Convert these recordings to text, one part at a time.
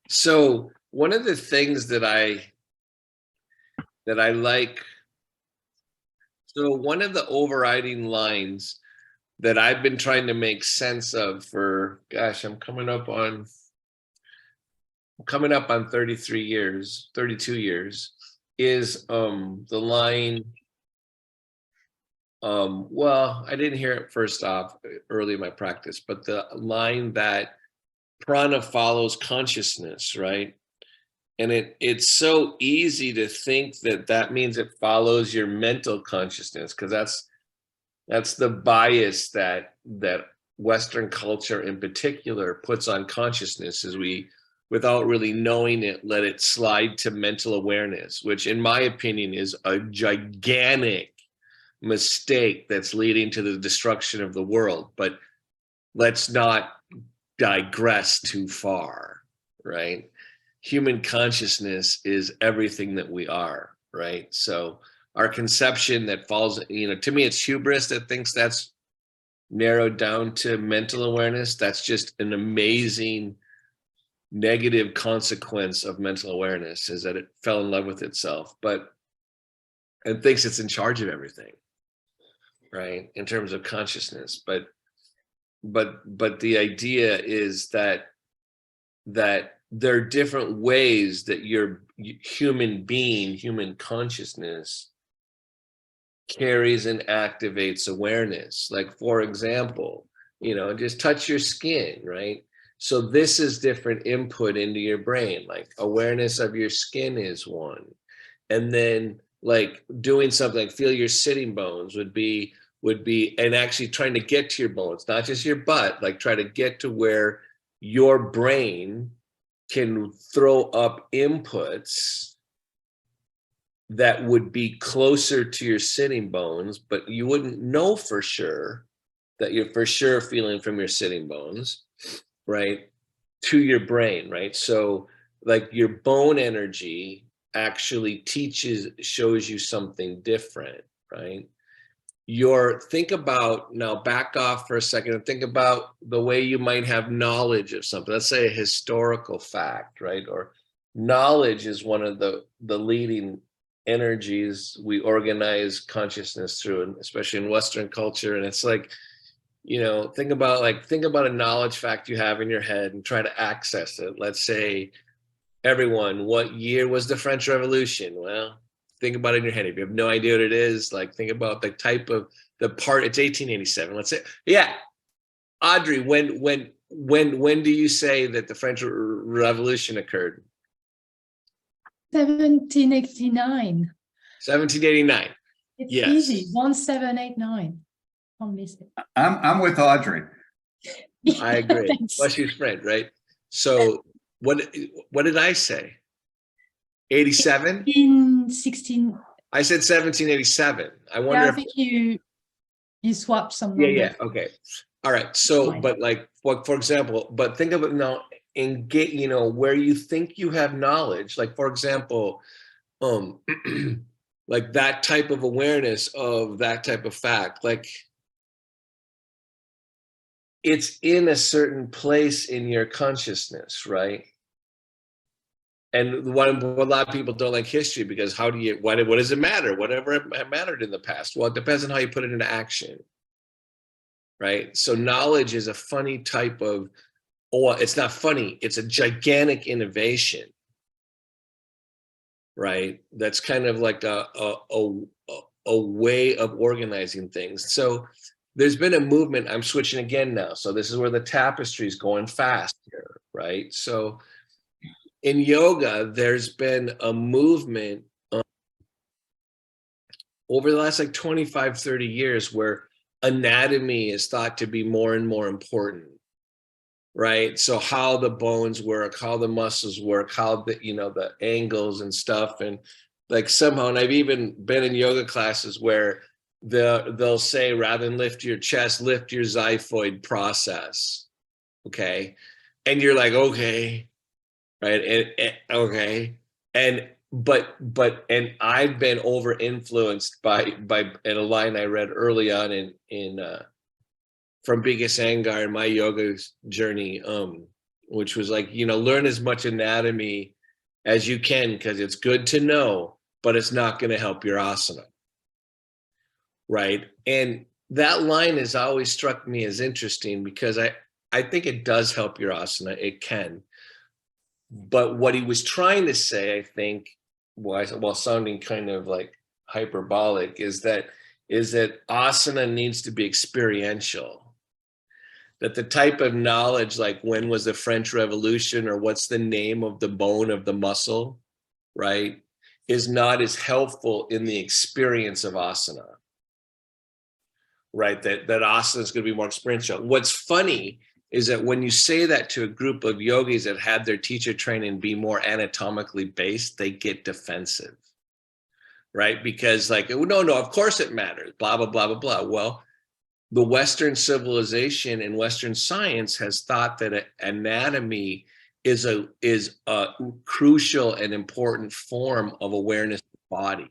So one of the things that I like, so one of the overriding lines that I've been trying to make sense of for, gosh, I'm coming up on 33 years, 32 years, is the line, well, I didn't hear it first off early in my practice, but the line that prana follows consciousness, right? And it's so easy to think that that means it follows your mental consciousness, because that's the bias that Western culture in particular puts on consciousness, is we, without really knowing it, let it slide to mental awareness, which in my opinion is a gigantic mistake that's leading to the destruction of the world. But let's not digress too far, right? Human consciousness is everything that we are, right? So our conception that falls, to me, it's hubris that thinks that's narrowed down to mental awareness. That's just an amazing negative consequence of mental awareness, is that it fell in love with itself, and thinks it's in charge of everything, right? In terms of consciousness. But the idea is that there are different ways that your human consciousness carries and activates awareness. Like, for example, just touch your skin, right? So this is different input into your brain, like awareness of your skin is one. And then like doing something like feel your sitting bones would be, and actually trying to get to your bones, not just your butt, like try to get to where your brain can throw up inputs that would be closer to your sitting bones, but you wouldn't know for sure that you're for sure feeling from your sitting bones, right, to your brain, right? So like your bone energy actually shows you something different, right? Think about, now back off for a second and think about the way you might have knowledge of something. Let's say a historical fact, right? Or knowledge is one of the leading energies we organize consciousness through, and especially in Western culture. And it's like, think about a knowledge fact you have in your head and try to access it. Let's say, everyone, what year was the French Revolution? Well, think about it in your head. If you have no idea what it is, like think about the type of the part. It's 1887. Let's say, yeah, Audrey. When do you say that the French Revolution occurred? 1789. 1789. It's yes. Easy. 1789. Don't miss it. I'm with Audrey. I agree. Plus she's French, right? So what did I say? 87? In 16. I said 1787. I wonder. Yeah, I think you swapped some numbers. Yeah. Okay. All right. So, but like, for example, but think of it now and get, where you think you have knowledge. Like, for example, like that type of awareness of that type of fact, like it's in a certain place in your consciousness, right? And what a lot of people don't like history, because what does it matter? Whatever mattered in the past. Well, it depends on how you put it into action, right? So knowledge is a funny type of, it's not funny, it's a gigantic innovation, right? That's kind of like a way of organizing things. So there's been a movement, I'm switching again now. So this is where the tapestry is going fast here, right? So in yoga, there's been a movement over the last like 25, 30 years where anatomy is thought to be more and more important, right? So how the bones work, how the muscles work, how the angles and stuff. And like somehow, and I've even been in yoga classes where they'll say, rather than lift your chest, lift your xiphoid process, okay? And you're like, okay. Right. Okay. But I've been over influenced by a line I read early on in from BKS Iyengar in my yoga journey. which was like, learn as much anatomy as you can because it's good to know, but it's not going to help your asana. Right. And that line has always struck me as interesting because I think it does help your asana. It can. But what he was trying to say, I think, while sounding kind of like hyperbolic, is that asana needs to be experiential. That the type of knowledge, like when was the French Revolution or what's the name of the bone of the muscle, right, is not as helpful in the experience of asana. Right, that asana is going to be more experiential. What's funny is that when you say that to a group of yogis that had their teacher training be more anatomically based, they get defensive, right? Because like, no, of course it matters, blah, blah, blah, blah, blah. Well, the Western civilization and Western science has thought that anatomy is a crucial and important form of awareness of the body,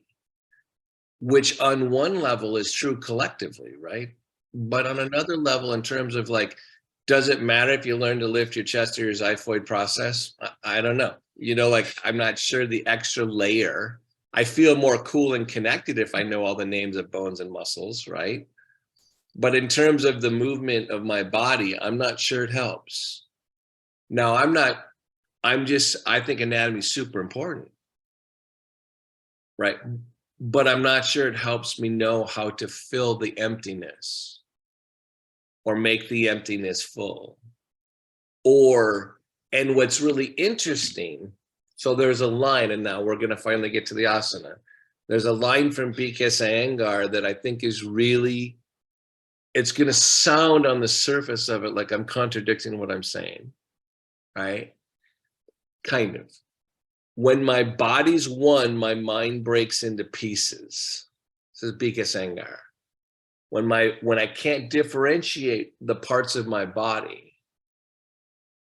which on one level is true collectively, right? But on another level, in terms of like, does it matter if you learn to lift your chest or your xiphoid process? I don't know. Like, I'm not sure the extra layer. I feel more cool and connected if I know all the names of bones and muscles, right? But in terms of the movement of my body, I'm not sure it helps. Now, I think anatomy is super important, right? But I'm not sure it helps me know how to fill the emptiness or make the emptiness full. And what's really interesting, so there's a line, and now we're going to finally get to the asana. There's a line from BKS Iyengar that I think is really, it's going to sound on the surface of it like I'm contradicting what I'm saying, right? Kind of. When my body's one, my mind breaks into pieces. This is BKS Iyengar. When I can't differentiate the parts of my body,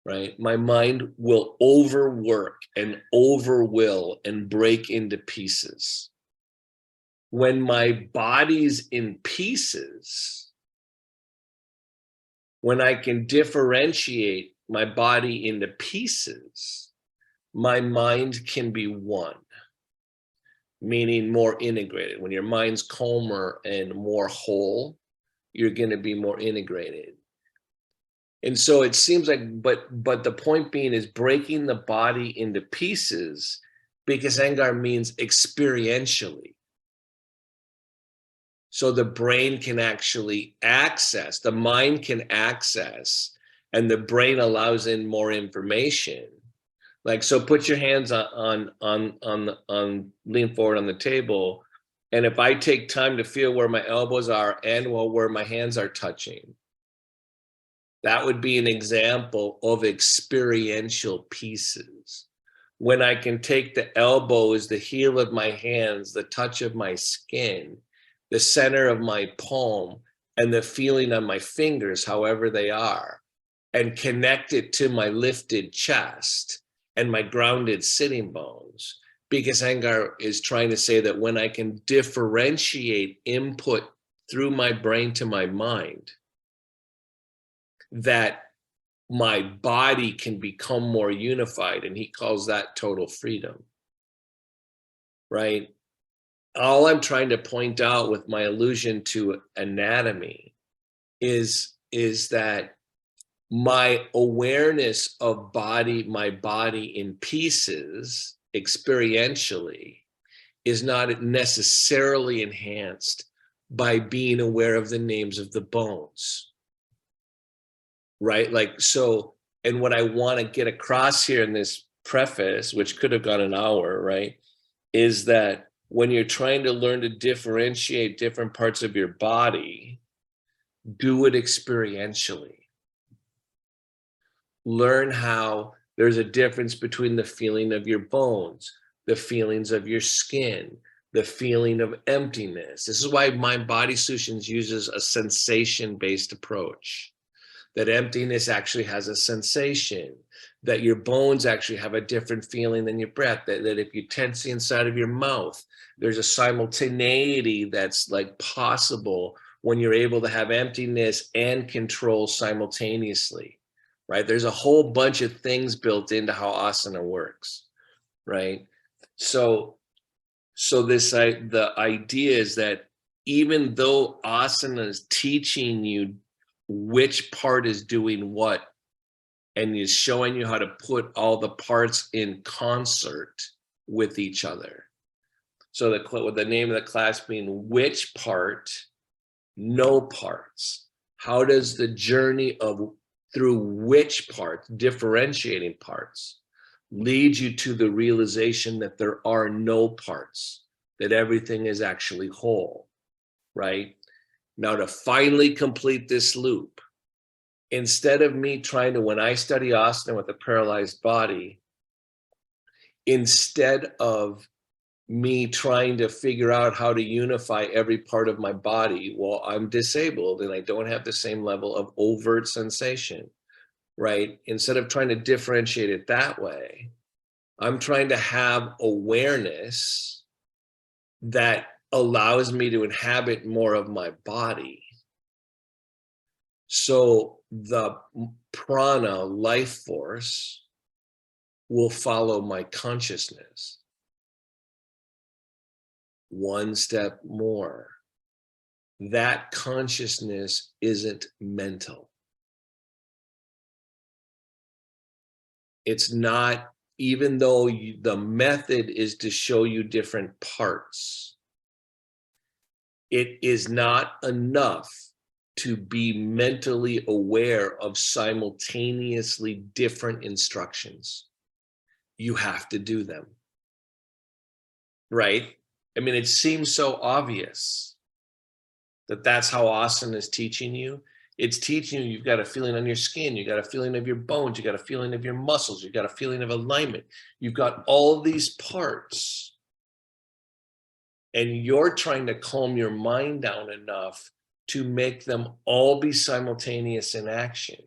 right, my mind will overwork and overwill and break into pieces. When my body's in pieces, when I can differentiate my body into pieces, my mind can be one. Meaning more integrated. When your mind's calmer and more whole, you're going to be more integrated. And so it seems like, but the point being is breaking the body into pieces, because Iyengar means experientially. So the brain can actually access, the mind can access, and the brain allows in more information. Like, so put your hands on lean forward on the table. And if I take time to feel where my elbows are and where my hands are touching, that would be an example of experiential pieces. When I can take the elbows, the heel of my hands, the touch of my skin, the center of my palm, and the feeling on my fingers, however they are, and connect it to my lifted chest and my grounded sitting bones, because Iyengar is trying to say that when I can differentiate input through my brain to my mind, that my body can become more unified, and he calls that total freedom, right? All I'm trying to point out with my allusion to anatomy is that my awareness of my body in pieces experientially is not necessarily enhanced by being aware of the names of the bones, right? Like, so, and what I want to get across here in this preface, which could have gone an hour, right, is that when you're trying to learn to differentiate different parts of your body, do it experientially. Learn how there's a difference between the feeling of your bones, the feelings of your skin, the feeling of emptiness. This is why Mind Body Solutions uses a sensation-based approach, that emptiness actually has a sensation, that your bones actually have a different feeling than your breath, that if you tense the inside of your mouth, there's a simultaneity that's like possible when you're able to have emptiness and control simultaneously. right? There's a whole bunch of things built into how asana works, right? So the idea is that even though asana is teaching you which part is doing what, and is showing you how to put all the parts in concert with each other. So the name of the class being which part, no parts. How does the journey of through which part, differentiating parts, lead you to the realization that there are no parts, that everything is actually whole, right? Now, to finally complete this loop, instead of me trying to, when I study asana with a paralyzed body, instead of me trying to figure out how to unify every part of my body, well, I'm disabled and I don't have the same level of overt sensation, right? Instead of trying to differentiate it that way, I'm trying to have awareness that allows me to inhabit more of my body. So the prana, life force, will follow my consciousness. One step more. That consciousness isn't mental. It's not, even though the method is to show you different parts, it is not enough to be mentally aware of simultaneously different instructions. You have to do them, right? I mean, it seems so obvious that that's how asana is teaching you. It's teaching you, you've got a feeling on your skin, you got a feeling of your bones, you got a feeling of your muscles, you got a feeling of alignment. You've got all these parts, and you're trying to calm your mind down enough to make them all be simultaneous in action.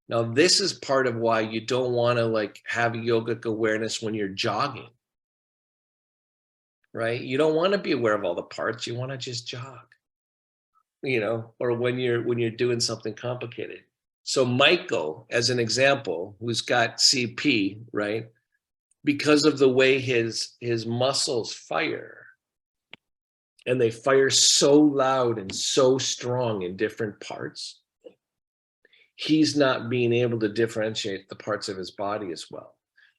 Now, this is part of why you don't want to like have yogic awareness when you're jogging, right? You don't want to be aware of all the parts. You want to just jog, you know, or when you're doing something complicated. So Michael, as an example, who's got CP, right? Because of the way his muscles fire, and they fire so loud and so strong in different parts, he's not being able to differentiate the parts of his body as well.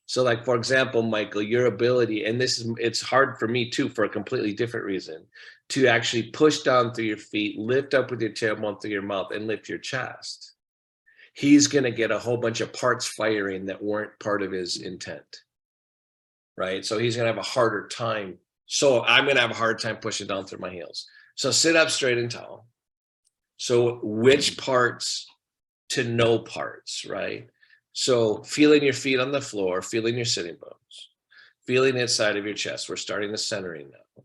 So like, for example, Michael, your ability, and it's hard for me too, for a completely different reason, to actually push down through your feet, lift up with your tailbone through your mouth, and lift your chest. He's going to get a whole bunch of parts firing that weren't part of his intent, right? So he's going to have a harder time. So I'm going to have a hard time pushing down through my heels. So sit up straight and tall. So which parts to no parts, right? So feeling your feet on the floor, feeling your sitting bones, feeling the inside of your chest. We're starting the centering now,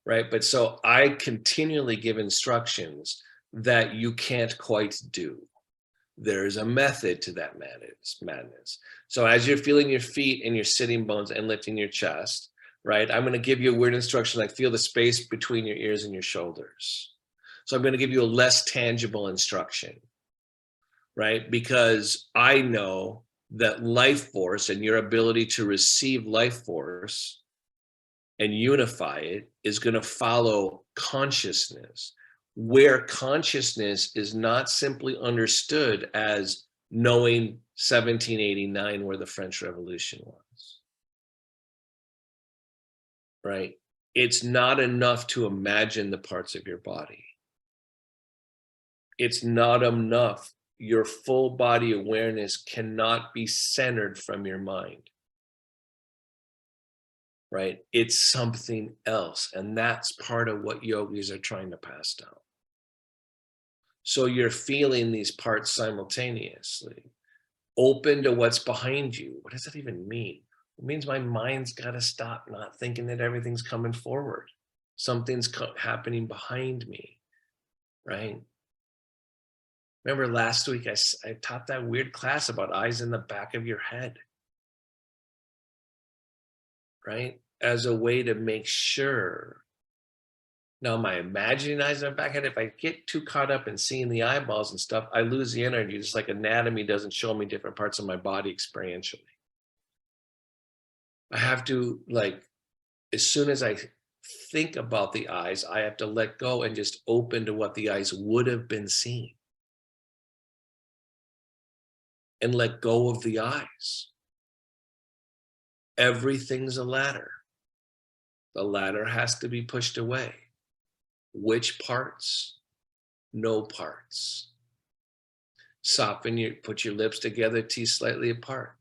right? But so I continually give instructions that you can't quite do. There's a method to that madness. So as you're feeling your feet and your sitting bones and lifting your chest, right? I'm going to give you a weird instruction like feel the space between your ears and your shoulders. So I'm going to give you a less tangible instruction, right? Because I know that life force and your ability to receive life force and unify it is going to follow consciousness, where consciousness is not simply understood as knowing 1789 where the French Revolution was, right? It's not enough to imagine the parts of your body. It's not enough. Your full body awareness cannot be centered from your mind, right? It's something else. And that's part of what yogis are trying to pass down. So you're feeling these parts simultaneously, open to what's behind you. What does that even mean? It means my mind's got to stop not thinking that everything's coming forward. Something's happening behind me, right? Remember last week I taught that weird class about eyes in the back of your head, right? As a way to make sure Now, am I imagining eyes in the back head? If I get too caught up in seeing the eyeballs and stuff, I lose the energy. Just like anatomy doesn't show me different parts of my body experientially. I have to, like, as soon as I think about the eyes, I have to let go and just open to what the eyes would have been seeing. And let go of the eyes. Everything's a ladder. The ladder has to be pushed away. Which parts? No parts. Soften your, put your lips together, teeth slightly apart.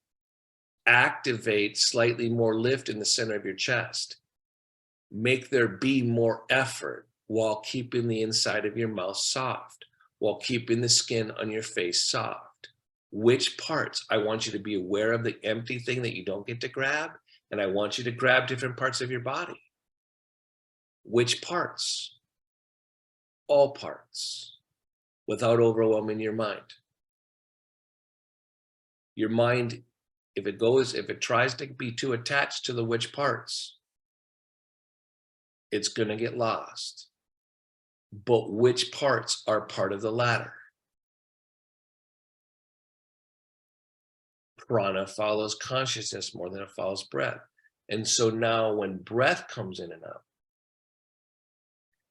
Activate slightly more lift in the center of your chest. Make there be more effort while keeping the inside of your mouth soft, while keeping the skin on your face soft. Which parts? I want you to be aware of the empty thing that you don't get to grab, and I want you to grab different parts of your body. Which parts? All parts, without overwhelming your mind. Your mind, if it tries to be too attached to the which parts, it's going to get lost. But which parts are part of the ladder? Prana follows consciousness more than it follows breath. And so now when breath comes in and out,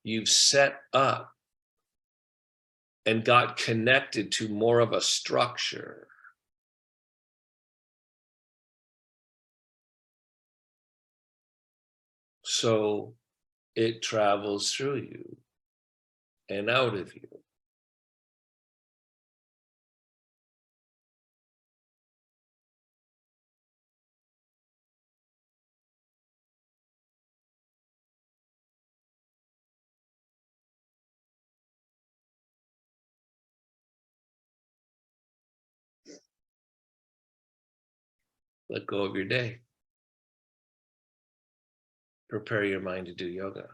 you've set up and got connected to more of a structure. So it travels through you and out of you. Let go of your day. Prepare your mind to do yoga.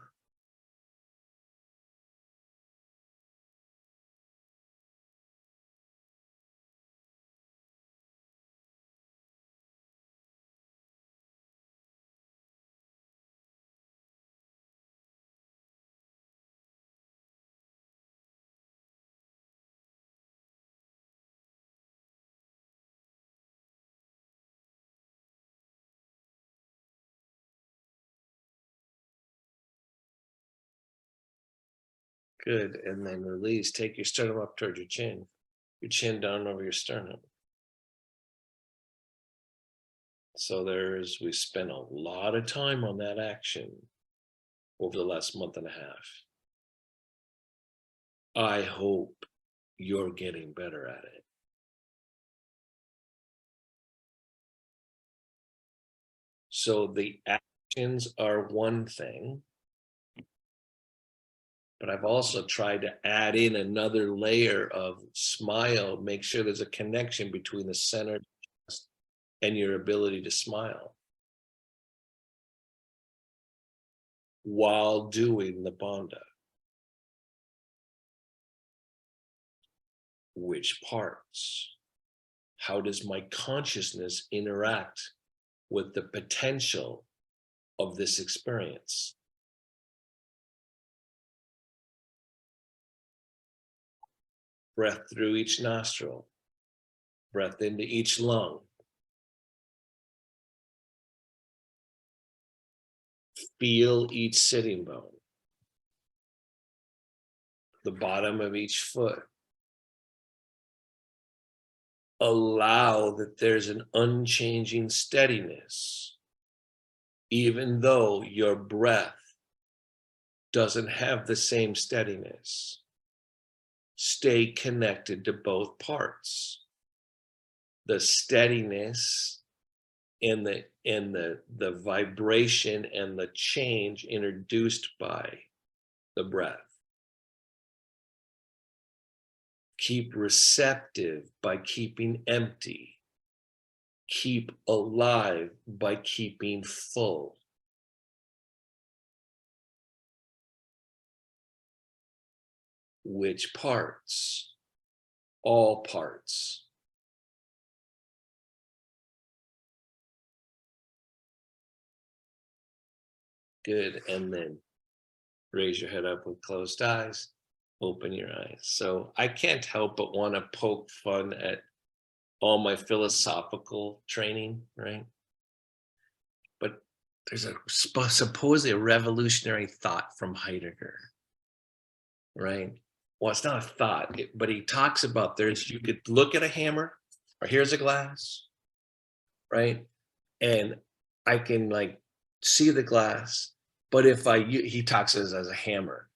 Good. And then release. Take your sternum up towards your chin down over your sternum. So we spent a lot of time on that action over the last month and a half. I hope you're getting better at it. So the actions are one thing, but I've also tried to add in another layer of smile, make sure there's a connection between the center and your ability to smile while doing the bandha. Which parts? How does my consciousness interact with the potential of this experience? Breath through each nostril, breath into each lung. Feel each sitting bone, the bottom of each foot. Allow that there's an unchanging steadiness, even though your breath doesn't have the same steadiness. Stay connected to both parts. The steadiness and the vibration and the change introduced by the breath. Keep receptive by keeping empty. Keep alive by keeping full. Which parts? All parts. Good. And then raise your head up with closed eyes, open your eyes. So I can't help but want to poke fun at all my philosophical training, right? But there's supposedly a revolutionary thought from Heidegger, right? Well, it's not a thought, but he talks about you could look at a hammer, or here's a glass, right? And I can like see the glass, but he talks as a hammer.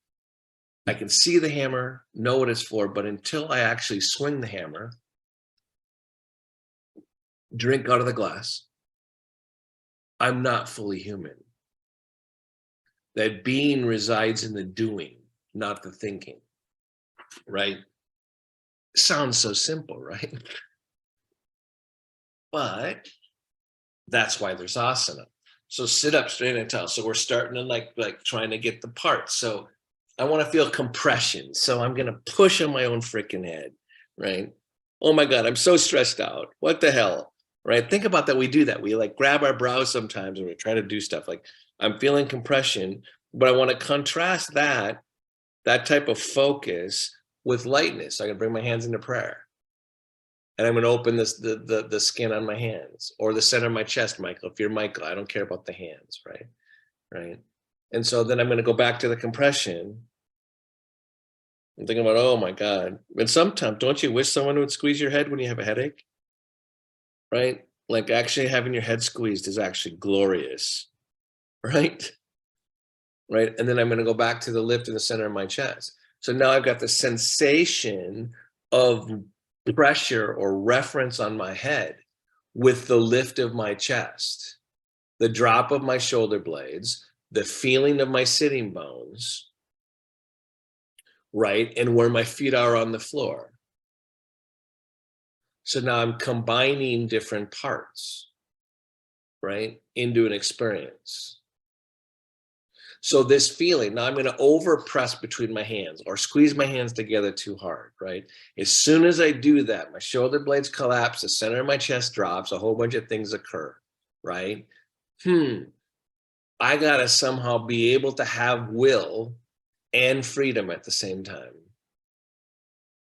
I can see the hammer, know what it's for, but until I actually swing the hammer, drink out of the glass, I'm not fully human. That being resides in the doing, not the thinking, right? Sounds so simple, right? But that's why there's asana. So sit up straight and tall. So we're starting to like trying to get the parts. So I want to feel compression. So I'm going to push on my own freaking head, right? Oh my God, I'm so stressed out. What the hell, right? Think about that. We do that. We like grab our brows sometimes and we try to do stuff like I'm feeling compression, but I want to contrast that type of focus with lightness. So I can bring my hands into prayer. And I'm going to open the skin on my hands or the center of my chest, Michael. If you're Michael, I don't care about the hands, right? Right. And so then I'm going to go back to the compression. I'm thinking about, oh my God. And sometimes, don't you wish someone would squeeze your head when you have a headache? Right? Like actually having your head squeezed is actually glorious, right? Right. And then I'm going to go back to the lift in the center of my chest. So now I've got the sensation of pressure or reference on my head with the lift of my chest, the drop of my shoulder blades, the feeling of my sitting bones, right? And where my feet are on the floor. So now I'm combining different parts, right, into an experience. So this feeling, now I'm going to over press between my hands or squeeze my hands together too hard, right? As soon as I do that, my shoulder blades collapse, the center of my chest drops, a whole bunch of things occur, right? I got to somehow be able to have will and freedom at the same time,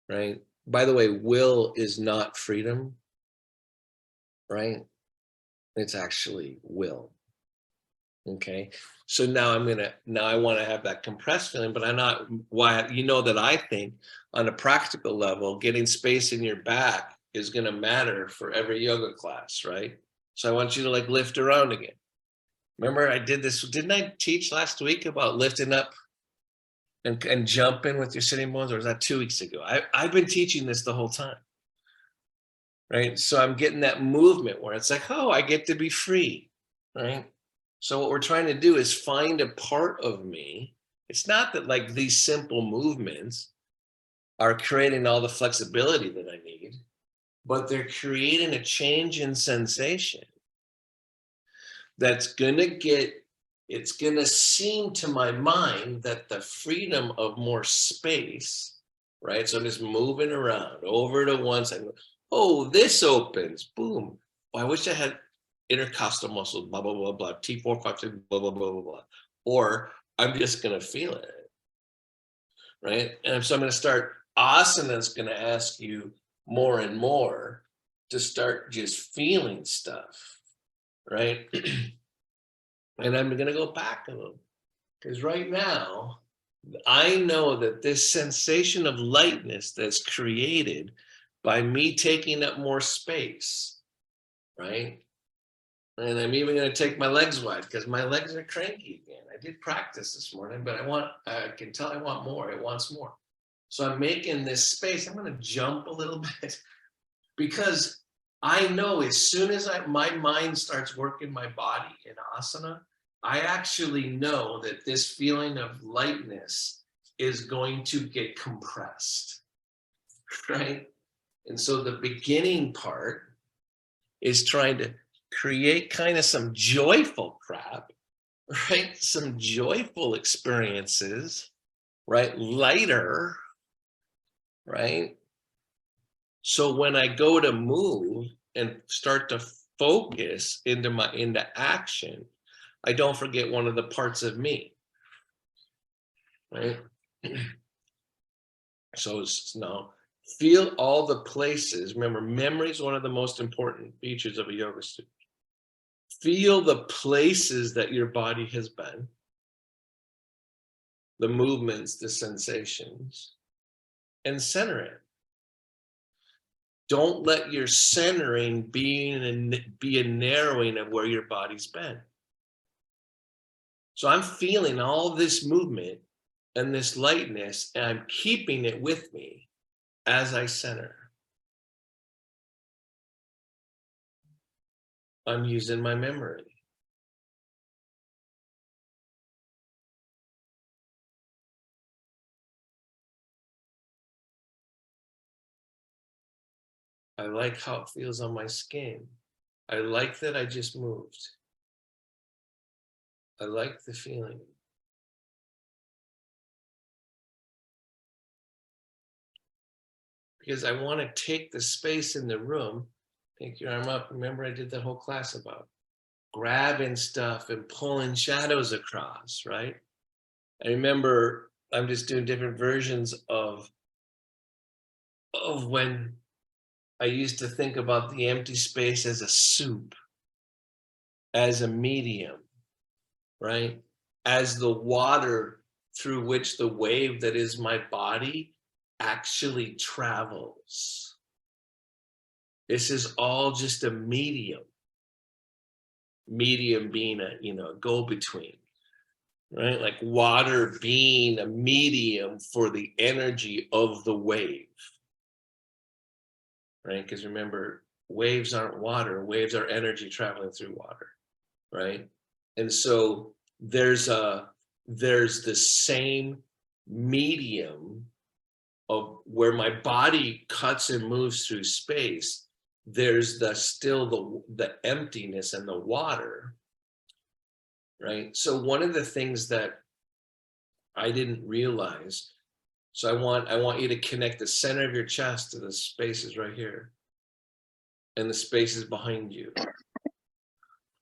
right? By the way, will is not freedom, right? It's actually will. Okay. So now I want to have that compressed feeling, but I'm not why, that I think on a practical level, getting space in your back is going to matter for every yoga class, right? So I want you to like lift around again. Remember I did this, didn't I teach last week about lifting up and jumping with your sitting bones, or was that 2 weeks ago? I've been teaching this the whole time, right? So I'm getting that movement where it's like, oh, I get to be free, right? So what we're trying to do is find a part of me. It's not that like these simple movements are creating all the flexibility that I need, but they're creating a change in sensation that's it's going to seem to my mind that the freedom of more space, right? So I'm just moving around over to one side. Oh, this opens, boom. Oh, I wish I had intercostal muscles, blah, blah, blah, blah, T4, 5, 6, blah, blah, blah, blah, blah. Or I'm just going to feel it, right? And so I'm going to start, asana is going to ask you more and more to start just feeling stuff, right? And I'm going to go back a little, because right now, I know that this sensation of lightness that's created by me taking up more space, right? And I'm even going to take my legs wide because my legs are cranky again. I did practice this morning, but I can tell I want more. It wants more. So I'm making this space. I'm going to jump a little bit because I know as soon as my mind starts working my body in asana, I actually know that this feeling of lightness is going to get compressed, right? And so the beginning part is trying to create kind of some joyful crap, right? Some joyful experiences, right? Lighter, right? So when I go to move and start to focus into action, I don't forget one of the parts of me. right? So it's now feel all the places. Remember, memory is one of the most important features of a yoga student. Feel the places that your body has been, the movements, the sensations, and center it. Don't let your centering be a narrowing of where your body's been. So I'm feeling all this movement and this lightness, and I'm keeping it with me as I center. I'm using my memory. I like how it feels on my skin. I like that I just moved. I like the feeling. Because I want to take the space in the room. Take your arm up. Remember, I did the whole class about grabbing stuff and pulling shadows across, right? I remember I'm just doing different versions of when I used to think about the empty space as a soup, as a medium, right? As the water through which the wave that is my body actually travels. This is all just a medium. Medium being a go-between, right? Like water being a medium for the energy of the wave, right? Because remember, waves aren't water, waves are energy traveling through water, right? And so there's the same medium of where my body cuts and moves through space. There's still the emptiness and the water, right? So one of the things that I didn't realize, so I want you to connect the center of your chest to the spaces right here and the spaces behind you,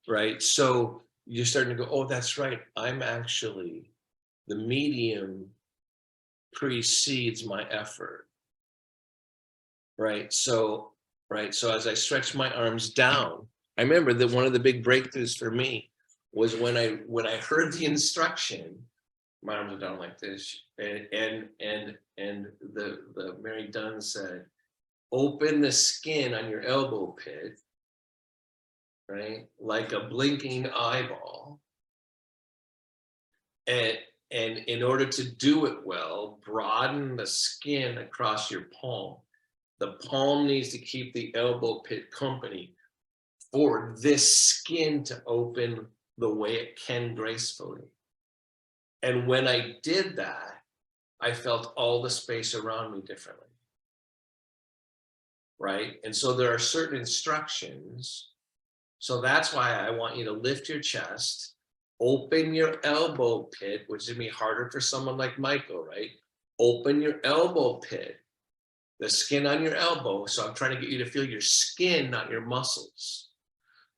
right? So you're starting to go, oh, that's right. I'm actually, the medium precedes my effort, right? So as I stretch my arms down, I remember that one of the big breakthroughs for me was when I heard the instruction, my arms are down like this, and the Mary Dunn said, open the skin on your elbow pit, right? Like a blinking eyeball. And in order to do it well, broaden the skin across your palm. The palm needs to keep the elbow pit company for this skin to open the way it can gracefully. And when I did that, I felt all the space around me differently, right? And so there are certain instructions. So that's why I want you to lift your chest, open your elbow pit, which is gonna be harder for someone like Michael, right? Open your elbow pit, the skin on your elbow. So I'm trying to get you to feel your skin, not your muscles.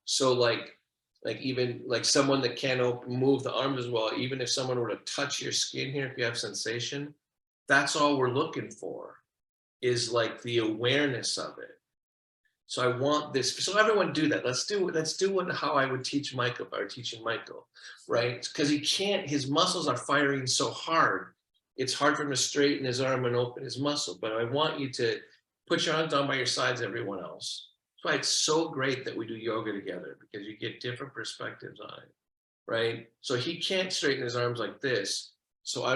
So like even like someone that can't move the arms as well, even if someone were to touch your skin here, if you have sensation, that's all we're looking for, is like the awareness of it. So I want this, so everyone do that. Let's do how I would teach Michael if I were teaching Michael, right? Because he can't, his muscles are firing so hard. It's hard for him to straighten his arm and open his muscle. But I want you to put your arms down by your sides, everyone else. That's why it's so great that we do yoga together, because you get different perspectives on it, right? So he can't straighten his arms like this. So I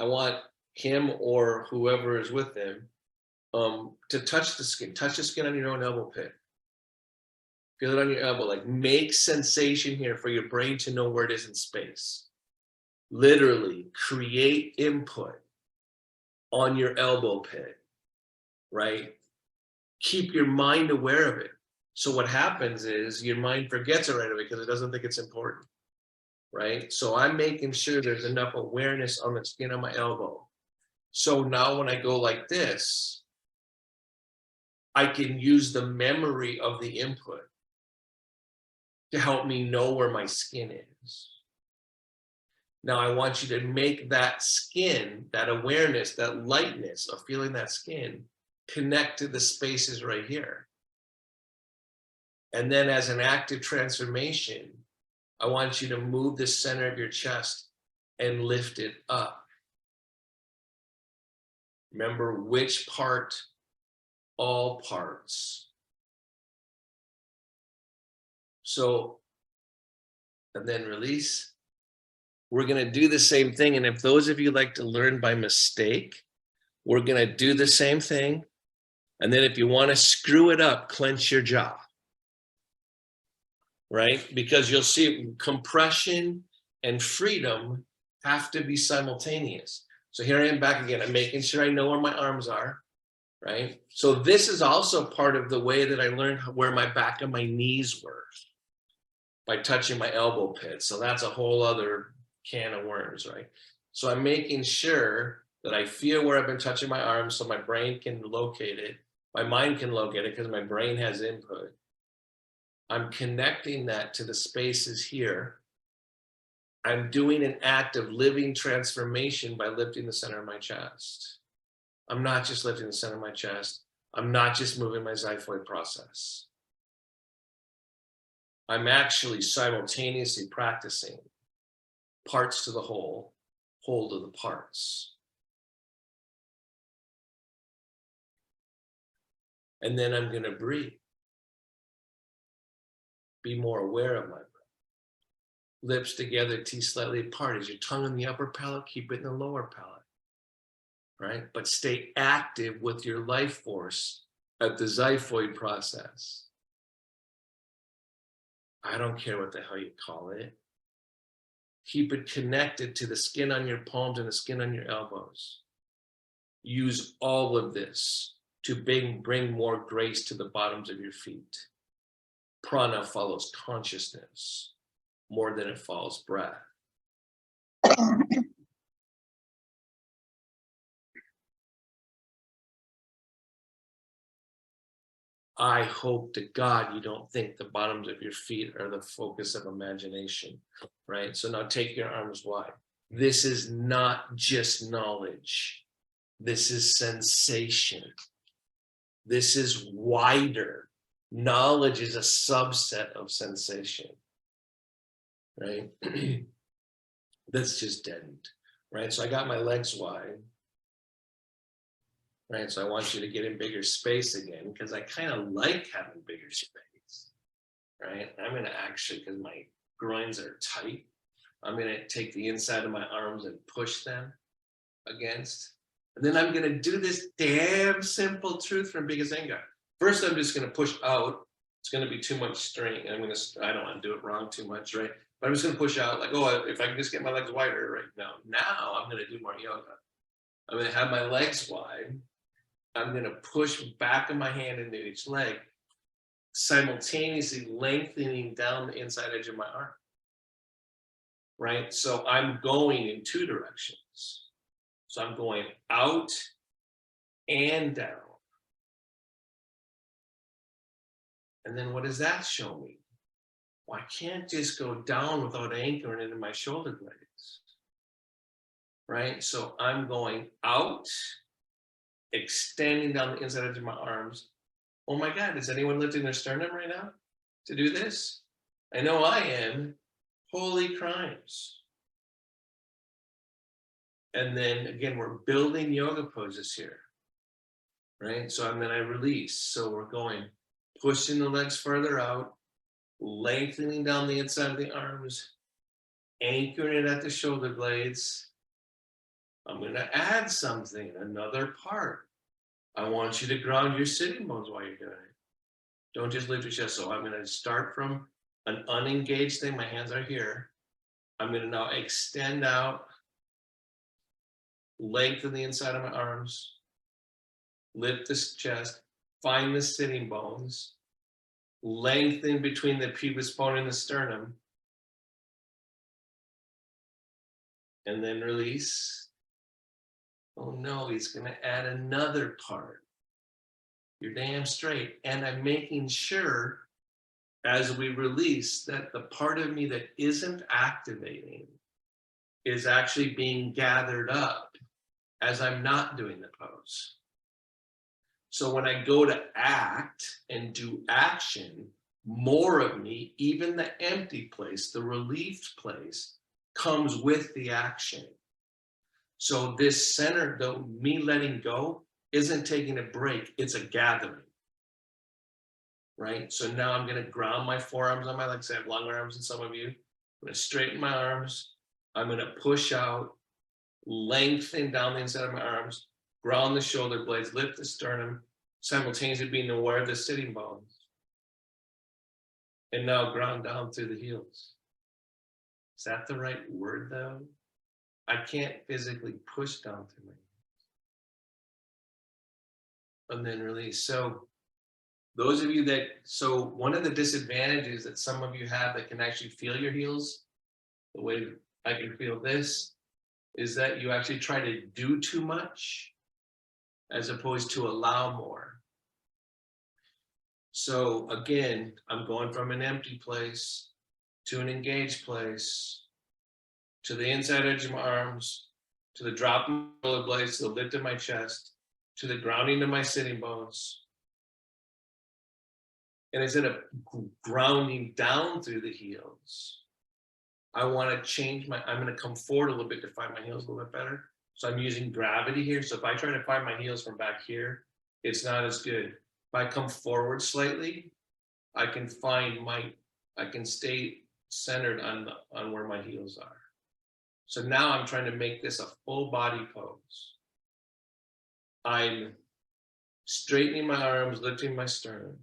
want him or whoever is with him to touch the skin on your own elbow pit. Feel it on your elbow, like make sensation here for your brain to know where it is in space. Literally create input on your elbow pit, right? Keep your mind aware of it. So what happens is your mind forgets it right away because it doesn't think it's important, right? So I'm making sure there's enough awareness on the skin of my elbow. So now when I go like this, I can use the memory of the input to help me know where my skin is. Now I want you to make that skin, that awareness, that lightness of feeling that skin connect to the spaces right here. And then as an active transformation, I want you to move the center of your chest and lift it up. Remember which part? All parts. So, and then release. We're going to do the same thing. And if those of you like to learn by mistake, we're going to do the same thing. And then if you want to screw it up, clench your jaw. Right? Because you'll see compression and freedom have to be simultaneous. So here I am back again. I'm making sure I know where my arms are. Right? So this is also part of the way that I learned where my back and my knees were by touching my elbow pit. So that's a whole other can of worms, right? So I'm making sure that I feel where I've been touching my arms so my brain can locate it. My mind can locate it because my brain has input. I'm connecting that to the spaces here. I'm doing an act of living transformation by lifting the center of my chest. I'm not just lifting the center of my chest. I'm not just moving my xiphoid process. I'm actually simultaneously practicing parts to the whole to the parts. And then I'm going to breathe. Be more aware of my breath. Lips together, teeth slightly apart. Is your tongue in the upper palate? Keep it in the lower palate. Right? But stay active with your life force at the xiphoid process. I don't care what the hell you call it. Keep it connected to the skin on your palms and the skin on your elbows. Use all of this to bring more grace to the bottoms of your feet. Prana follows consciousness more than it follows breath. I hope to God you don't think the bottoms of your feet are the focus of imagination, right? So now take your arms wide. This is not just knowledge. This is sensation. This is wider. Knowledge is a subset of sensation, right? That's just deadened, right? So I got my legs wide. Right, so I want you to get in bigger space again because I kind of like having bigger space, right? I'm going to actually, because my groins are tight, I'm going to take the inside of my arms and push them against. And then I'm going to do this damn simple truth from BKS Iyengar. First, I'm just going to push out. It's going to be too much strain. I don't want to do it wrong too much, right? But I'm just going to push out like, oh, if I can just get my legs wider right now. Now I'm going to do more yoga. I'm going to have my legs wide. I'm going to push back of my hand into each leg, simultaneously lengthening down the inside edge of my arm. Right? So I'm going in two directions. So I'm going out and down. And then what does that show me? Well, I can't just go down without anchoring into my shoulder blades. Right? So I'm going out, extending down the inside edge of my arms. Oh my God, is anyone lifting their sternum right now to do this? I know I am. Holy crimes. And then again, we're building yoga poses here, right? So then I release. So we're going, pushing the legs further out, lengthening down the inside of the arms, anchoring it at the shoulder blades. I'm going to add something, another part. I want you to ground your sitting bones while you're doing it. Don't just lift your chest. So I'm going to start from an unengaged thing. My hands are here. I'm going to now extend out, lengthen the inside of my arms, lift this chest, find the sitting bones, lengthen between the pubic bone and the sternum, and then release. Oh no, he's going to add another part. You're damn straight. And I'm making sure as we release that the part of me that isn't activating is actually being gathered up as I'm not doing the pose. So when I go to act and do action, more of me, even the empty place, the relieved place, comes with the action. So this center, though, me letting go, isn't taking a break, it's a gathering. Right? So now I'm going to ground my forearms on my legs. I have long arms than some of you. I'm going to straighten my arms. I'm going to push out, lengthen down the inside of my arms, ground the shoulder blades, lift the sternum, simultaneously being aware of the sitting bones. And now ground down through the heels. Is that the right word, though? I can't physically push down through my heels. And then release. So those of you that, so one of the disadvantages that some of you have that can actually feel your heels, the way I can feel this, is that you actually try to do too much as opposed to allow more. So again, I'm going from an empty place to an engaged place, to the inside edge of my arms, to the drop of my shoulder blades, to the lift of my chest, to the grounding of my sitting bones. And instead of grounding down through the heels, I want to change I'm going to come forward a little bit to find my heels a little bit better. So I'm using gravity here. So if I try to find my heels from back here, it's not as good. If I come forward slightly, I can stay centered on where my heels are. So now I'm trying to make this a full body pose. I'm straightening my arms, lifting my sternum,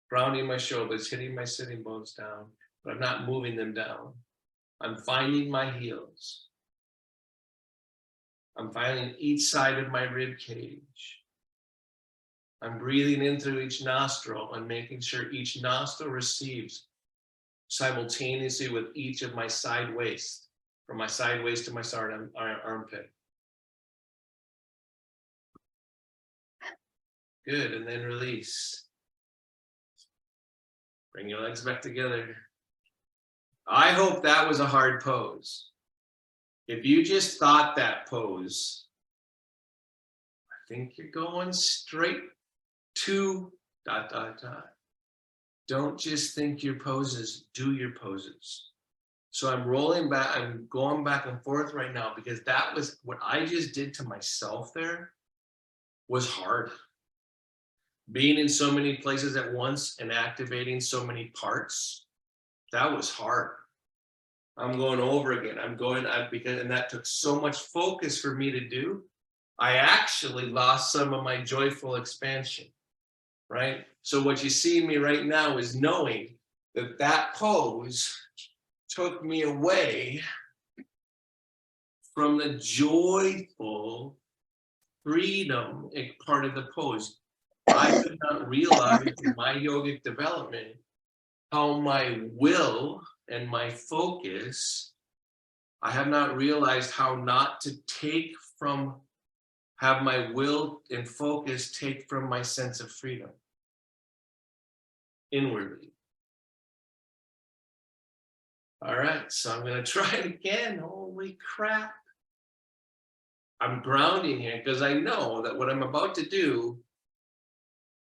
grounding my shoulders, hitting my sitting bones down, but I'm not moving them down. I'm finding my heels. I'm finding each side of my rib cage. I'm breathing in through each nostril and making sure each nostril receives simultaneously with each of my side waist, from my side waist to my armpit. Good, and then release. Bring your legs back together. I hope that was a hard pose. If you just thought that pose, I think you're going straight to ... Don't just think your poses, do your poses. So I'm rolling back, I'm going back and forth right now because that was what I just did to myself there was hard. Being in so many places at once and activating so many parts, that was hard. I'm going over again. And that took so much focus for me to do. I actually lost some of my joyful expansion, right? So what you see in me right now is knowing that that pose took me away from the joyful freedom part of the pose. I did not realize in my yogic development how my will and my focus, I have not realized how not to have my will and focus take from my sense of freedom inwardly. All right, so I'm going to try it again. Holy crap. I'm grounding here because I know that what I'm about to do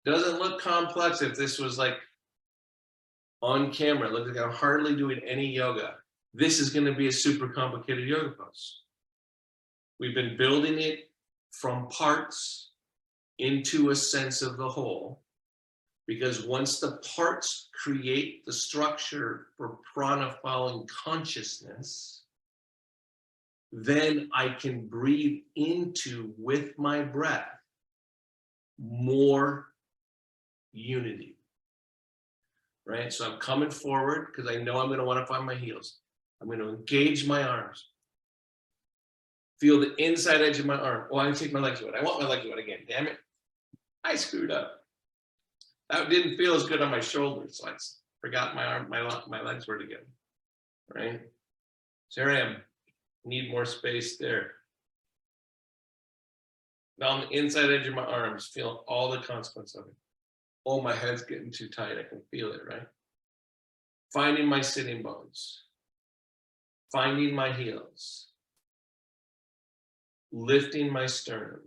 doesn't look complex if this was like on camera. It looks like I'm hardly doing any yoga. This is going to be a super complicated yoga pose. We've been building it from parts into a sense of the whole, because once the parts create the structure for prana following consciousness, then I can breathe into, with my breath, more unity. Right? So I'm coming forward because I know I'm going to want to find my heels. I'm going to engage my arms. Feel the inside edge of my arm. Oh, I'm going to take my legs out. I want my legs out again. Damn it. I screwed up. That didn't feel as good on my shoulders. So I forgot my legs were together. Right? So here I am. Need more space there. Now on the inside edge of my arms, feel all the consequence of it. Oh, my head's getting too tight. I can feel it, right? Finding my sitting bones. Finding my heels. lifting my sternum,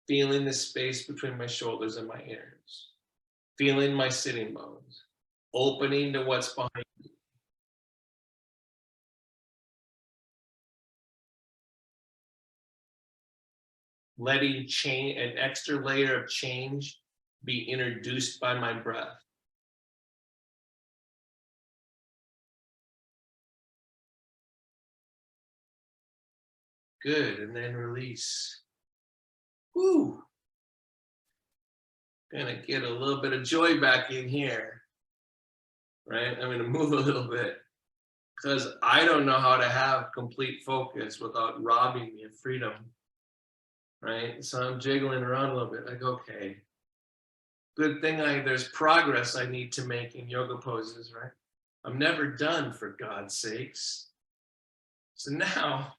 feeling the space between my shoulders and my ears, feeling my sitting bones, opening to what's behind me. Letting change, an extra layer of change, be introduced by my breath. Good, and then release. Woo! Gonna get a little bit of joy back in here, right? I'm gonna move a little bit because I don't know how to have complete focus without robbing me of freedom, right? So I'm jiggling around a little bit, like, okay. Good thing there's progress I need to make in yoga poses, right? I'm never done, for God's sakes. So now,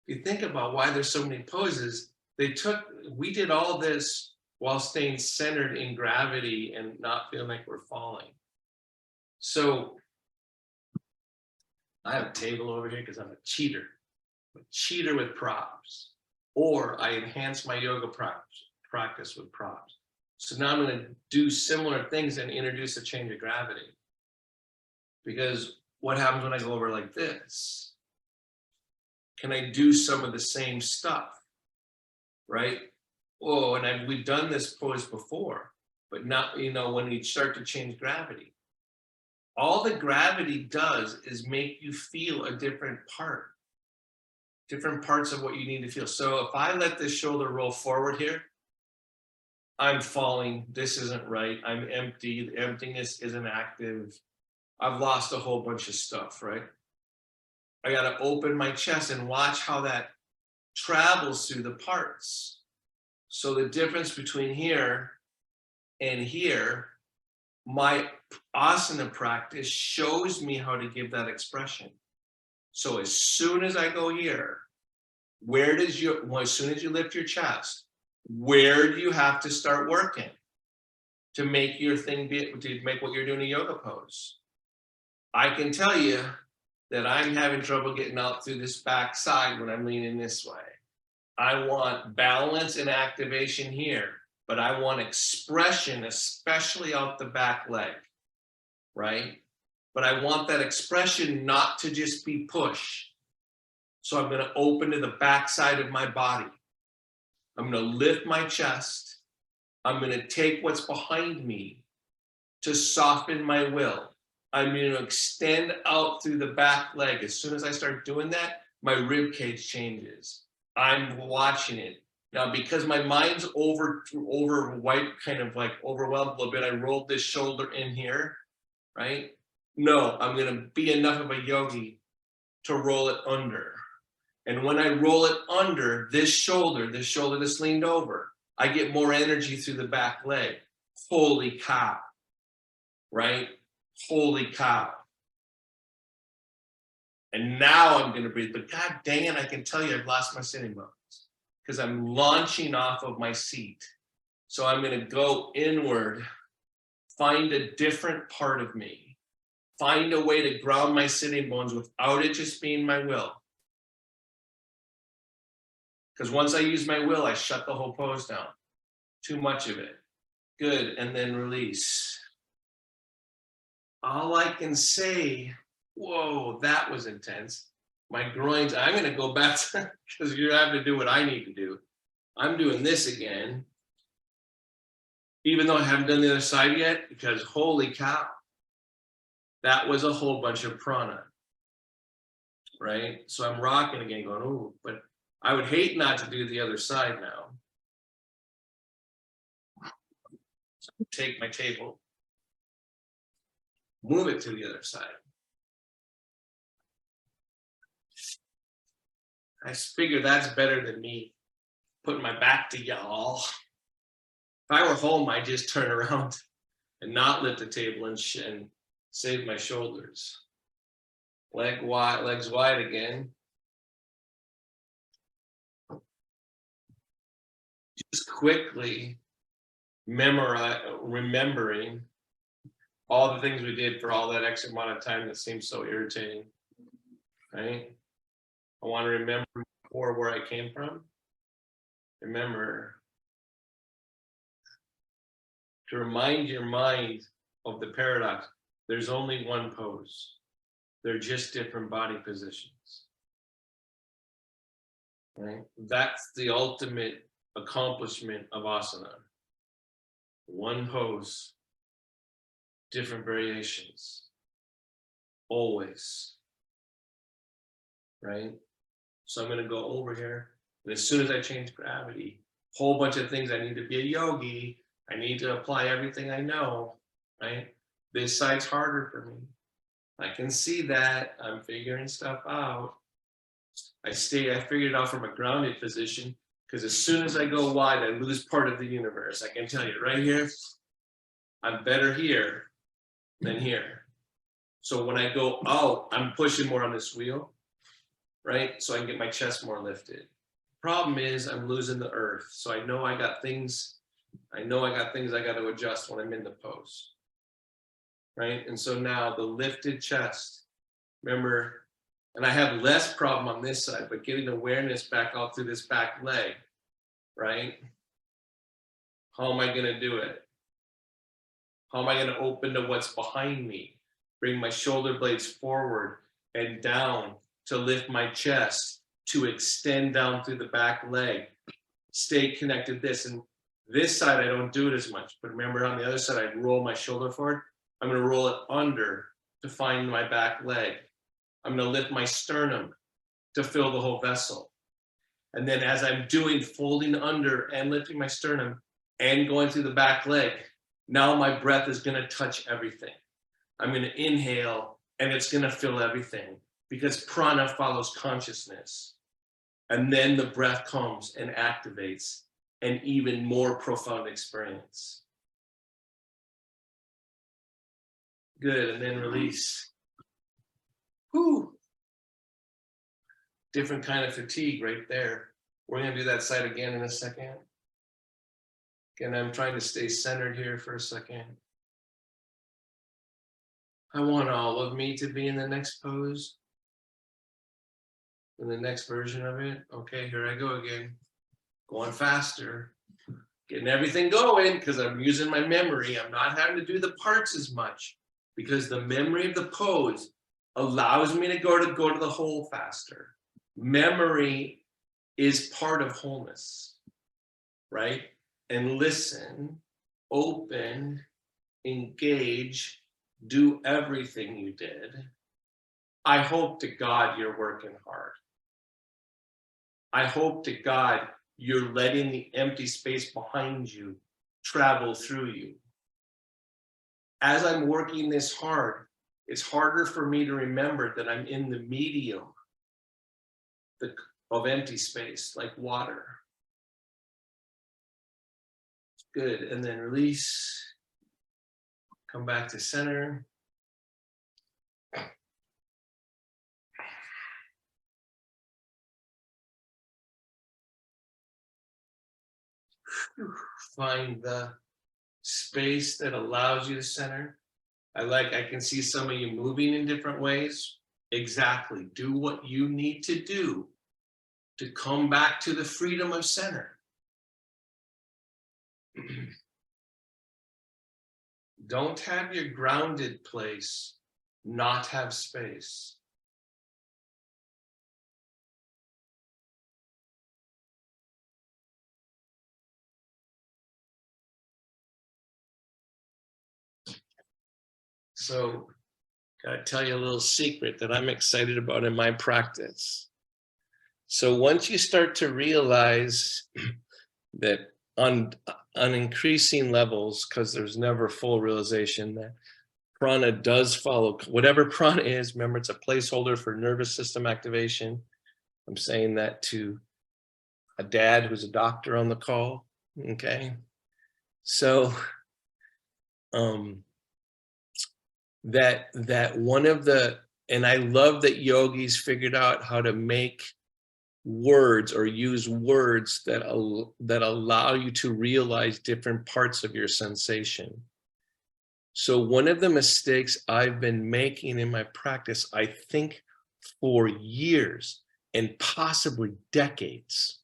if you think about why there's so many poses, we did all this while staying centered in gravity and not feeling like we're falling. So I have a table over here because I'm a cheater with props, or I enhance my yoga practice with props. So now I'm going to do similar things and introduce a change of gravity. Because what happens when I go over like this? Can I do some of the same stuff, right? Oh, and we've done this pose before, but not, when you start to change gravity, all the gravity does is make you feel a different parts of what you need to feel. So if I let this shoulder roll forward here, I'm falling, this isn't right, I'm empty, the emptiness isn't active, I've lost a whole bunch of stuff, right? I gotta open my chest and watch how that travels through the parts. So the difference between here and here, my asana practice shows me how to give that expression. So as soon as I go here, as soon as you lift your chest, where do you have to start working to make your thing to make what you're doing a yoga pose? I can tell you that I'm having trouble getting out through this back side when I'm leaning this way. I want balance and activation here, but I want expression, especially out the back leg, right? But I want that expression not to just be push. So I'm going to open to the back side of my body. I'm going to lift my chest. I'm going to take what's behind me to soften my will. I'm going to extend out through the back leg. As soon as I start doing that, my rib cage changes. I'm watching it. Now, because my mind's kind of like overwhelmed a little bit, I rolled this shoulder in here, right? No, I'm going to be enough of a yogi to roll it under. And when I roll it under this shoulder that's leaned over, I get more energy through the back leg. Holy cow, right? Holy cow. And now I'm going to breathe, but God dang it, I can tell you I've lost my sitting bones because I'm launching off of my seat. So I'm going to go inward, find a different part of me, find a way to ground my sitting bones without it just being my will. Because once I use my will, I shut the whole pose down. Too much of it. Good, and then release. All I can say, whoa, that was intense. My groins, I'm going to go back because you have to do what I need to do. I'm doing this again, even though I haven't done the other side yet, because holy cow, that was a whole bunch of prana, right? So I'm rocking again going, ooh, but I would hate not to do the other side now. So take my table, move it to the other side. I figure that's better than me putting my back to y'all. If I were home, I'd just turn around and not lift the table and save my shoulders. Legs wide again. Just quickly remembering all the things we did for all that extra amount of time that seems so irritating, right? I want to remember core where I came from, remember to remind your mind of the paradox. There's only one pose. They're just different body positions. Right? That's the ultimate accomplishment of asana. One pose, different variations, always. Right? So I'm going to go over here, and as soon as I change gravity, whole bunch of things. I need to be a yogi. I need to apply everything I know. Right? This side's harder for me. I can see that. I'm figuring stuff out. I figured it out from a grounded position, because as soon as I go wide, I lose part of the universe. I can tell you right here, I'm better here than here. So when I go out, I'm pushing more on this wheel, right? So I can get my chest more lifted. Problem is I'm losing the earth. So I know I got things I got to adjust when I'm in the pose. Right? And so now the lifted chest, remember, and I have less problem on this side, but getting awareness back out through this back leg, right? How am I going to do it? How am I going to open to what's behind me? Bring my shoulder blades forward and down to lift my chest, to extend down through the back leg. Stay connected this. And this side, I don't do it as much. But remember, on the other side, I roll my shoulder forward. I'm going to roll it under to find my back leg. I'm going to lift my sternum to fill the whole vessel. And then as I'm doing, folding under and lifting my sternum and going through the back leg, now my breath is going to touch everything. I'm going to inhale and it's going to fill everything, because prana follows consciousness. And then the breath comes and activates an even more profound experience. Good, and then release. Whew. Different kind of fatigue right there. We're going to do that side again in a second. Again, I'm trying to stay centered here for a second. I want all of me to be in the next pose, in the next version of it. Okay, here I go again. Going faster. Getting everything going, because I'm using my memory. I'm not having to do the parts as much, because the memory of the pose allows me to go to the whole faster. Memory is part of wholeness, right? And listen, open, engage, do everything you did. I hope to God you're working hard. I hope to God you're letting the empty space behind you travel through you. As I'm working this hard, it's harder for me to remember that I'm in the medium of empty space, like water. Good, and then release. Come back to center. Find the space that allows you to center. I can see some of you moving in different ways. Exactly. Do what you need to do to come back to the freedom of center. Don't have your grounded place not have space. So, gotta tell you a little secret that I'm excited about in my practice. So once you start to realize that on increasing levels, because there's never full realization, that prana does follow, whatever prana is, remember it's a placeholder for nervous system activation. I'm saying that to a dad who's a doctor on the call, okay? So, that one of the, and I love that yogis figured out how to make words or use words that allow you to realize different parts of your sensation. So one of the mistakes I've been making in my practice, I think for years, and possibly decades,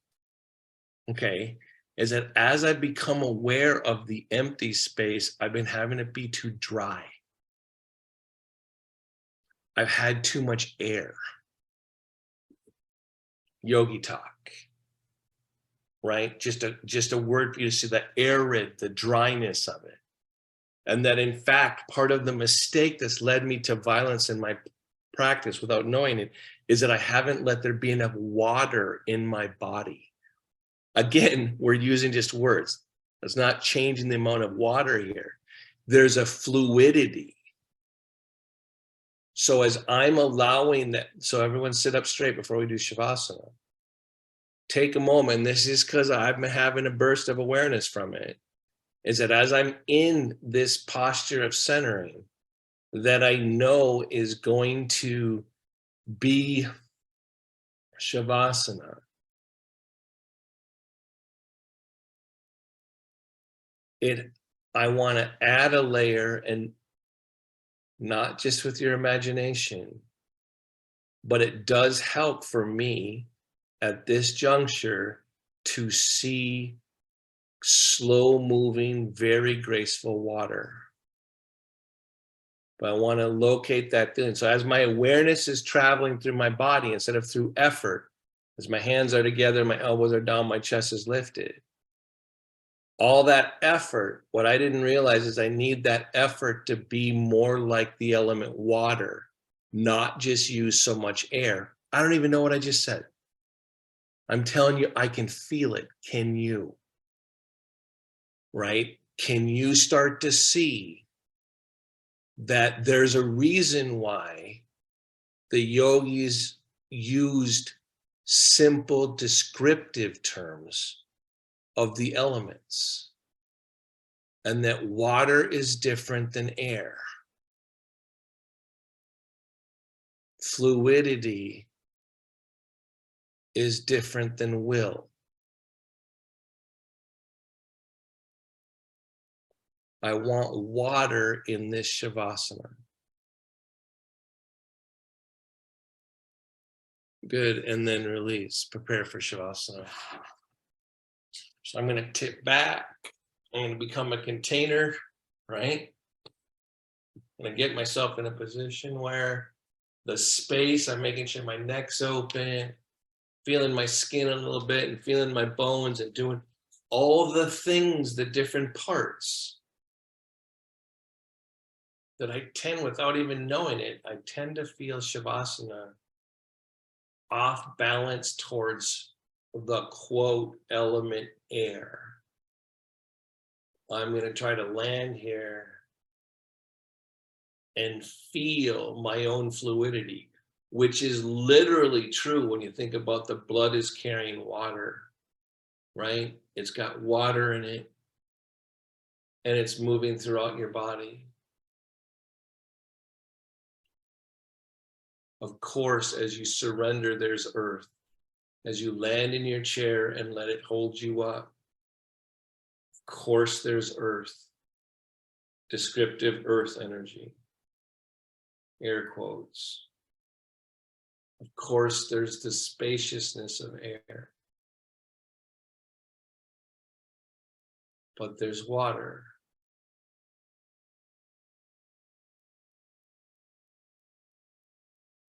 okay, is that as I become aware of the empty space, I've been having it be too dry. I've had too much air. Yogi talk, right? Just a word for you to see the arid, the dryness of it. And that in fact, part of the mistake that's led me to violence in my practice without knowing it is that I haven't let there be enough water in my body. Again, we're using just words. It's not changing the amount of water here. There's a fluidity. So as I'm allowing that, so everyone sit up straight before we do Shavasana. Take a moment. This is because I've been having a burst of awareness from it. Is that as I'm in this posture of centering, that I know is going to be Shavasana. I want to add a layer, and not just with your imagination, but it does help for me at this juncture to see slow moving, very graceful water. But I want to locate that feeling. So as my awareness is traveling through my body, instead of through effort, as my hands are together, my elbows are down, my chest is lifted. All that effort, what I didn't realize is I need that effort to be more like the element water, not just use so much air. I don't even know what I just said. I'm telling you, I can feel it. Can you? Right? Can you start to see that there's a reason why the yogis used simple descriptive terms of the elements, and that water is different than air. Fluidity is different than will. I want water in this Shavasana. Good, and then release, prepare for Shavasana. So I'm gonna tip back, I'm gonna become a container, right? I'm gonna get myself in a position where the space, I'm making sure my neck's open, feeling my skin a little bit and feeling my bones and doing all the things, the different parts that I tend, without even knowing it, I tend to feel Shavasana off balance towards the quote element air. I'm going to try to land here and feel my own fluidity, which is literally true when you think about the blood is carrying water, right? It's got water in it and it's moving throughout your body. Of course, as you surrender, there's earth. As you land in your chair and let it hold you up, of course, there's earth, descriptive earth energy, air quotes. Of course, there's the spaciousness of air, but there's water.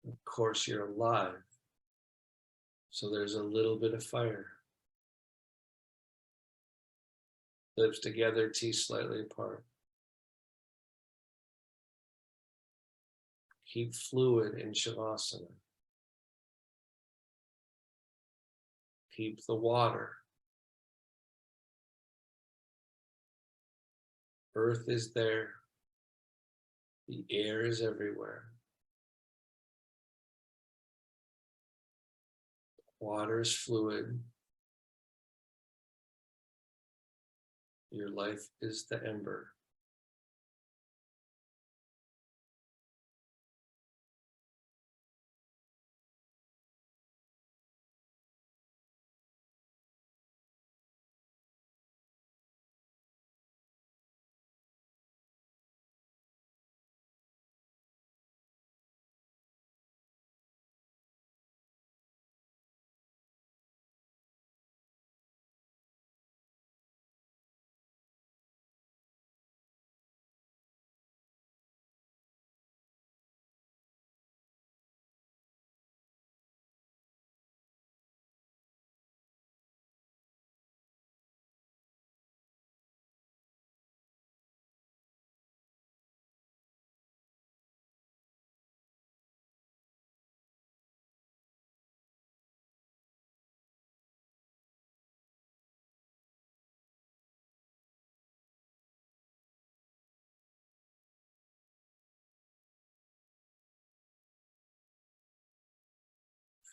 Of course, you're alive, so there's a little bit of fire. Lips together, teeth slightly apart. Keep fluid in Shavasana. Keep the water. Earth is there. The air is everywhere. Water is fluid. Your life is the ember.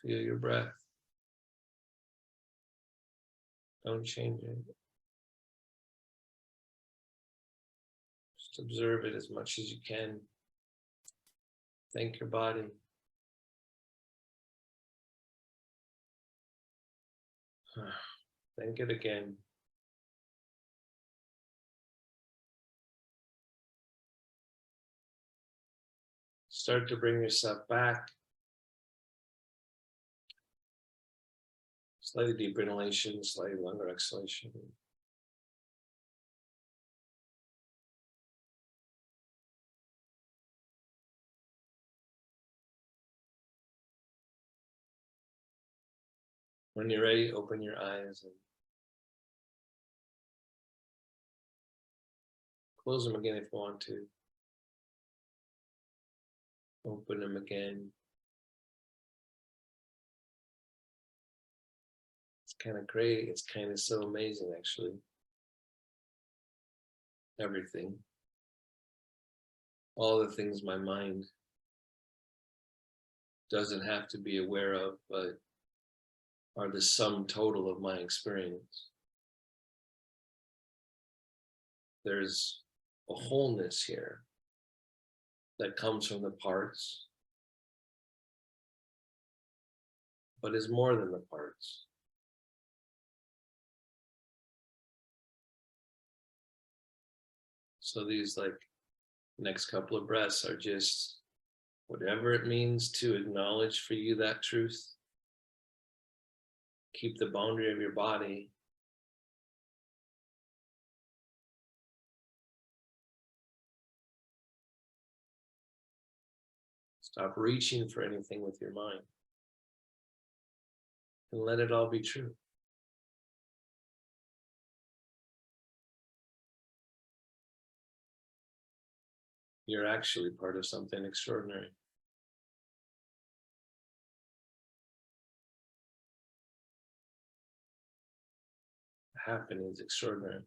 Feel your breath. Don't change it. Just observe it as much as you can. Thank your body. Thank it again. Start to bring yourself back. Slightly deeper inhalation, slightly longer exhalation. When you're ready, open your eyes and close them again if you want to. Open them again. It's kind of great. It's kind of so amazing, actually. Everything. All the things my mind doesn't have to be aware of, but are the sum total of my experience. There's a wholeness here that comes from the parts, but is more than the parts. So these next couple of breaths are just whatever it means to acknowledge for you that truth. Keep the boundary of your body. Stop reaching for anything with your mind. And let it all be true. You're actually part of something extraordinary. Happening is extraordinary.